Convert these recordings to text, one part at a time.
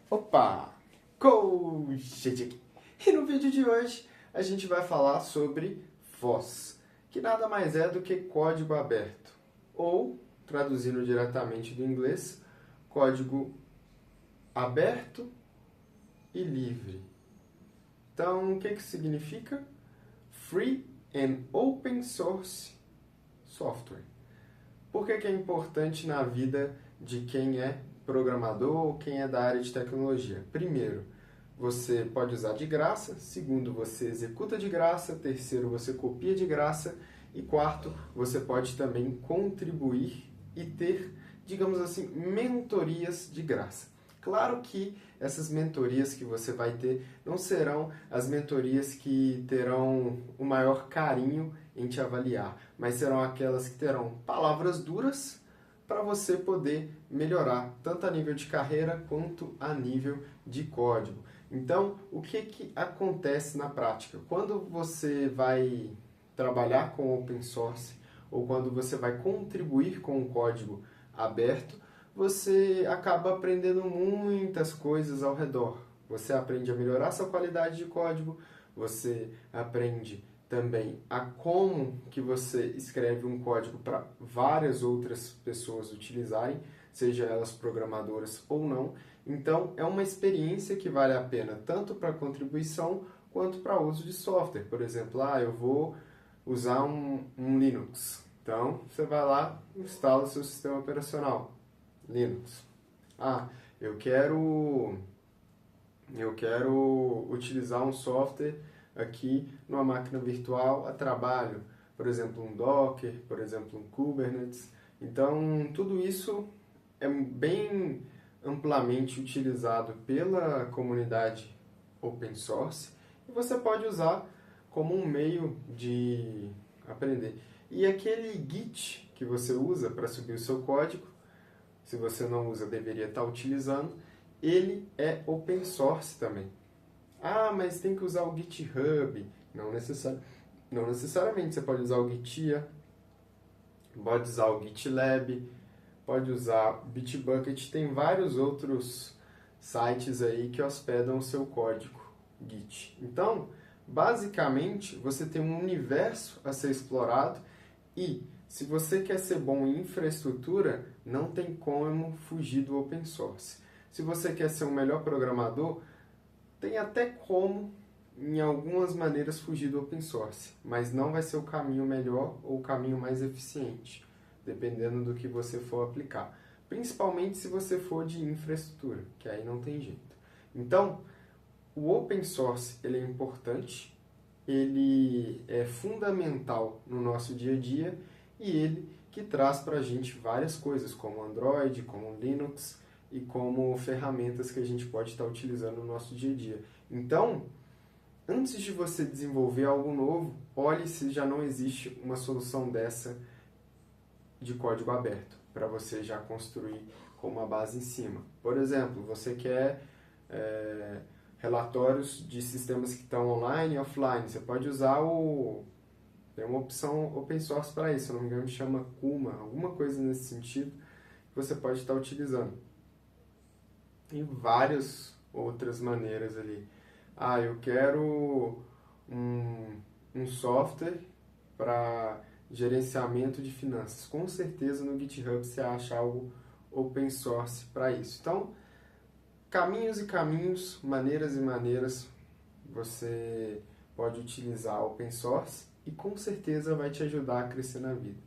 Opa! Coach aqui! E no vídeo de hoje a gente vai falar sobre FOSS, que nada mais é do que código aberto, ou, traduzindo diretamente do inglês, código aberto e livre. Então, o que isso significa? Free and Open Source Software. Por que é importante na vida de quem é programador ou quem é da área de tecnologia? Primeiro, você pode usar de graça. Segundo, você executa de graça. Terceiro, você copia de graça. E quarto, você pode também contribuir e ter, digamos assim, mentorias de graça. Claro que essas mentorias que você vai ter não serão as mentorias que terão o maior carinho em te avaliar, mas serão aquelas que terão palavras duras para você poder melhorar, tanto a nível de carreira quanto a nível de código. Então, o que acontece na prática? Quando você vai trabalhar com open source ou quando você vai contribuir com o código aberto, você acaba aprendendo muitas coisas ao redor. Você aprende a melhorar sua qualidade de código, você aprende também a como que você escreve um código para várias outras pessoas utilizarem, seja elas programadoras ou não. Então, é uma experiência que vale a pena tanto para contribuição quanto para uso de software. Por exemplo, eu vou usar um Linux. Então, você vai lá e instala o seu sistema operacional. Linux. Eu quero utilizar um software aqui numa máquina virtual a trabalho, por exemplo, um Docker, por exemplo, um Kubernetes. Então, tudo isso é bem amplamente utilizado pela comunidade open source e você pode usar como um meio de aprender. E aquele Git que você usa para subir o seu código, se você não usa, deveria estar utilizando, ele é open source também. Mas tem que usar o GitHub. Não necessariamente. Você pode usar o Gitia, pode usar o GitLab, pode usar o Bitbucket. Tem vários outros sites aí que hospedam o seu código Git. Então, basicamente, você tem um universo a ser explorado e, se você quer ser bom em infraestrutura, não tem como fugir do open source. Se você quer ser um melhor programador, tem até como, em algumas maneiras, fugir do open source, mas não vai ser o caminho melhor ou o caminho mais eficiente, dependendo do que você for aplicar. Principalmente se você for de infraestrutura, que aí não tem jeito. Então, o open source ele é importante, ele é fundamental no nosso dia a dia e ele que traz para a gente várias coisas, como Android, como Linux e como ferramentas que a gente pode estar utilizando no nosso dia a dia. Então, antes de você desenvolver algo novo, olhe se já não existe uma solução dessa de código aberto, para você já construir com uma base em cima. Por exemplo, você quer relatórios de sistemas que estão online e offline. Você pode usar tem uma opção open source para isso, se não me engano, chama Kuma, alguma coisa nesse sentido, que você pode estar utilizando. E várias outras maneiras ali. Eu quero um software para gerenciamento de finanças. Com certeza no GitHub você acha algo open source para isso. Então, caminhos e caminhos, maneiras e maneiras, você pode utilizar open source e com certeza vai te ajudar a crescer na vida.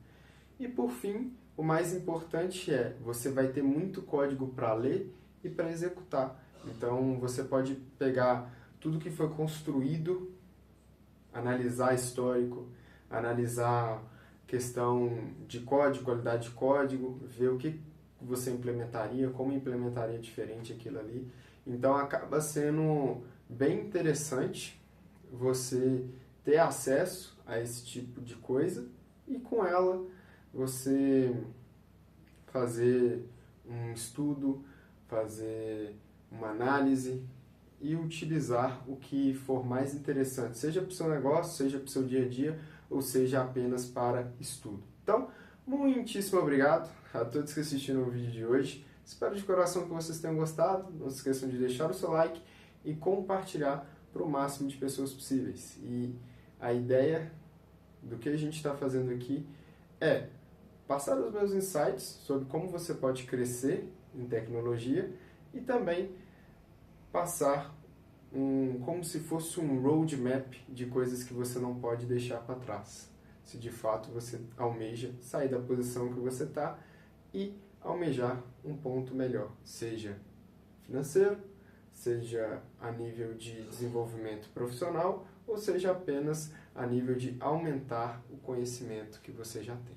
E por fim, o mais importante você vai ter muito código para ler e para executar. Então, você pode pegar tudo que foi construído, analisar histórico, analisar questão de código, qualidade de código, ver o que você implementaria, como implementaria diferente aquilo ali. Então, acaba sendo bem interessante você ter acesso a esse tipo de coisa e com ela você fazer um estudo, fazer uma análise e utilizar o que for mais interessante, seja para o seu negócio, seja para o seu dia a dia, ou seja apenas para estudo. Então, muitíssimo obrigado a todos que assistiram o vídeo de hoje. Espero de coração que vocês tenham gostado. Não se esqueçam de deixar o seu like e compartilhar para o máximo de pessoas possíveis. E a ideia do que a gente está fazendo aqui é passar os meus insights sobre como você pode crescer em tecnologia e também passar como se fosse um roadmap de coisas que você não pode deixar para trás. Se de fato você almeja sair da posição que você está e almejar um ponto melhor, seja financeiro, seja a nível de desenvolvimento profissional ou seja apenas a nível de aumentar o conhecimento que você já tem.